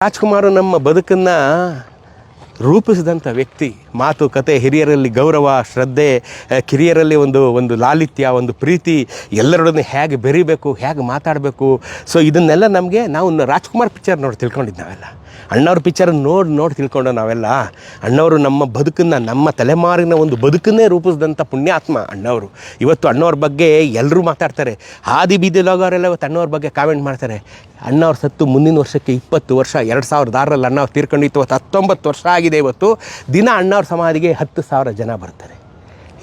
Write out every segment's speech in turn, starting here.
ರಾಜ್ಕುಮಾರ್ ನಮ್ಮ ಬದುಕನ್ನು ರೂಪಿಸಿದಂಥ ವ್ಯಕ್ತಿ. ಮಾತು ಕತೆ, ಹಿರಿಯರಲ್ಲಿ ಗೌರವ, ಶ್ರದ್ಧೆ, ಕಿರಿಯರಲ್ಲಿ ಒಂದು ಲಾಲಿತ್ಯ, ಒಂದು ಪ್ರೀತಿ, ಎಲ್ಲರೊಡನೆ ಹೇಗೆ ಬೆರಿಬೇಕು, ಹೇಗೆ ಮಾತಾಡಬೇಕು. ಸೊ ಇದನ್ನೆಲ್ಲ ನಾವು ರಾಜ್ಕುಮಾರ್ ಪಿಕ್ಚರ್ ನೋಡಿ ತಿಳ್ಕೊಂಡಿದ್ದು ನಾವೆಲ್ಲ. ಅಣ್ಣವ್ರ ಪಿಕ್ಚರ್ ನೋಡಿ ತಿಳ್ಕೊಂಡು ನಾವೆಲ್ಲ. ಅಣ್ಣವರು ನಮ್ಮ ಬದುಕನ್ನು, ನಮ್ಮ ತಲೆಮಾರಿನ ಒಂದು ಬದುಕನ್ನೇ ರೂಪಿಸಿದಂಥ ಪುಣ್ಯಾತ್ಮ ಅಣ್ಣವರು. ಇವತ್ತು ಅಣ್ಣವ್ರ ಬಗ್ಗೆ ಎಲ್ಲರೂ ಮಾತಾಡ್ತಾರೆ. ಹಾದಿ ಬೀದಿಲೋಗೋರೆಲ್ಲ ಇವತ್ತು ಅಣ್ಣವ್ರ ಬಗ್ಗೆ ಕಾಮೆಂಟ್ ಮಾಡ್ತಾರೆ. ಅಣ್ಣವ್ರು ಸತ್ತು ಮುಂದಿನ ವರ್ಷಕ್ಕೆ 20 ವರ್ಷ. 2006ರಲ್ಲಿ ಅಣ್ಣವ್ರು ತೀರ್ಕೊಂಡಿತ್ತು. ಇವತ್ತು 19 ವರ್ಷ ಆಗಿದೆ. ಇವತ್ತು ದಿನ ಅಣ್ಣವ್ರ ಸಮಾಧಿಗೆ 10,000 ಜನ ಬರ್ತಾರೆ.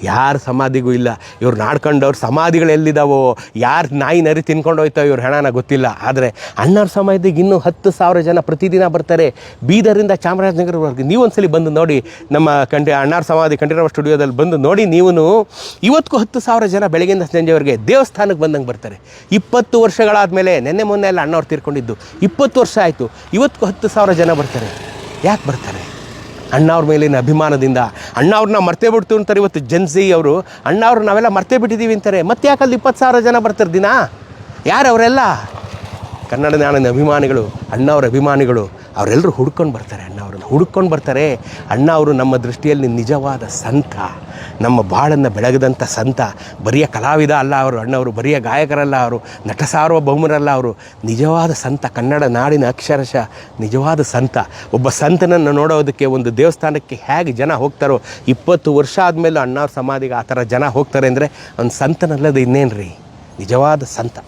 ಯಾರ ಸಮಾಧಿಗೂ ಇಲ್ಲ. ಇವ್ರು ನಾಡ್ಕೊಂಡವ್ರ ಸಮಾಧಿಗಳು ಎಲ್ಲಿದ್ದಾವೋ, ಯಾರು ನಾಯಿ ನರಿ ತಿನ್ಕೊಂಡು ಹೋಯ್ತಾವ ಇವ್ರ ಹೆಣನ ಗೊತ್ತಿಲ್ಲ. ಆದರೆ ಅಣ್ಣವ್ರ ಸಮಾಧಿಗೆ ಇನ್ನೂ 10,000 ಜನ ಪ್ರತಿದಿನ ಬರ್ತಾರೆ. ಬೀದರಿಂದ ಚಾಮರಾಜನಗರವರೆಗೆ ನೀವು ಒಂದ್ಸಲಿ ಬಂದು ನೋಡಿ. ನಮ್ಮ ಅಣ್ಣವ್ರ ಸಮಾಧಿ ಕಂಠೀರವ ಸ್ಟುಡಿಯೋದಲ್ಲಿ ಬಂದು ನೋಡಿ. ನೀವು ಇವತ್ತಿಗೂ 10,000 ಜನ ಬೆಳಗ್ಗಿಂದ ಸಂಜೆವರೆಗೆ ದೇವಸ್ಥಾನಕ್ಕೆ ಬಂದಂಗೆ ಬರ್ತಾರೆ. 20 ವರ್ಷಗಳಾದ ಮೇಲೆ, ಮೊನ್ನೆ ಎಲ್ಲ ಅಣ್ಣವ್ರು ತೀರ್ಕೊಂಡಿದ್ದು 20 ವರ್ಷ ಆಯಿತು. ಇವತ್ತಿಗೂ 10,000 ಜನ ಬರ್ತಾರೆ. ಯಾಕೆ ಬರ್ತಾರೆ? ಅಣ್ಣವ್ರ ಮೇಲಿನ ಅಭಿಮಾನದಿಂದ. ಅಣ್ಣವ್ರನ್ನ ಮರ್ತೇ ಬಿಡ್ತು ಅಂತಾರೆ ಇವತ್ತು ಜನ್ಸಿ ಅವರು. ಅಣ್ಣವ್ರು ನಾವೆಲ್ಲ ಮರ್ತೇ ಬಿಟ್ಟಿದ್ದೀವಿ ಅಂತಾರೆ. ಮತ್ತೆ ಯಾಕಲ್ಲಿ 20,000 ಜನ ಬರ್ತಾರೆ ದಿನ? ಯಾರು ಅವರೆಲ್ಲ? ಕನ್ನಡ ನಾಡಿನ ಅಭಿಮಾನಿಗಳು, ಅಣ್ಣವ್ರ ಅಭಿಮಾನಿಗಳು. ಅವರೆಲ್ಲರೂ ಹುಡ್ಕೊಂಡು ಬರ್ತಾರೆ. ಅಣ್ಣ ಅವರು ನಮ್ಮ ದೃಷ್ಟಿಯಲ್ಲಿ ನಿಜವಾದ ಸಂತ, ನಮ್ಮ ಬಾಳನ್ನು ಬೆಳಗದಂಥ ಸಂತ. ಬರಿಯ ಕಲಾವಿದ ಅಲ್ಲ ಅವರು. ಅಣ್ಣವರು ಬರಿಯ ಗಾಯಕರಲ್ಲ ಅವರು, ನಟ ಸಾರ್ವಭೌಮರಲ್ಲ ಅವರು. ನಿಜವಾದ ಸಂತ, ಕನ್ನಡ ನಾಡಿನ ಅಕ್ಷರಶಃ ನಿಜವಾದ ಸಂತ. ಒಬ್ಬ ಸಂತನನ್ನು ನೋಡೋದಕ್ಕೆ ಒಂದು ದೇವಸ್ಥಾನಕ್ಕೆ ಹೇಗೆ ಜನ ಹೋಗ್ತಾರೋ, 20 ವರ್ಷ ಆದಮೇಲೆ ಅಣ್ಣವ್ರ ಸಮಾಧಿಗೆ ಆ ಥರ ಜನ ಹೋಗ್ತಾರೆ ಅಂದರೆ ಒಂದು ಸಂತನಲ್ಲದು ಇನ್ನೇನು ರೀ, ನಿಜವಾದ ಸಂತ.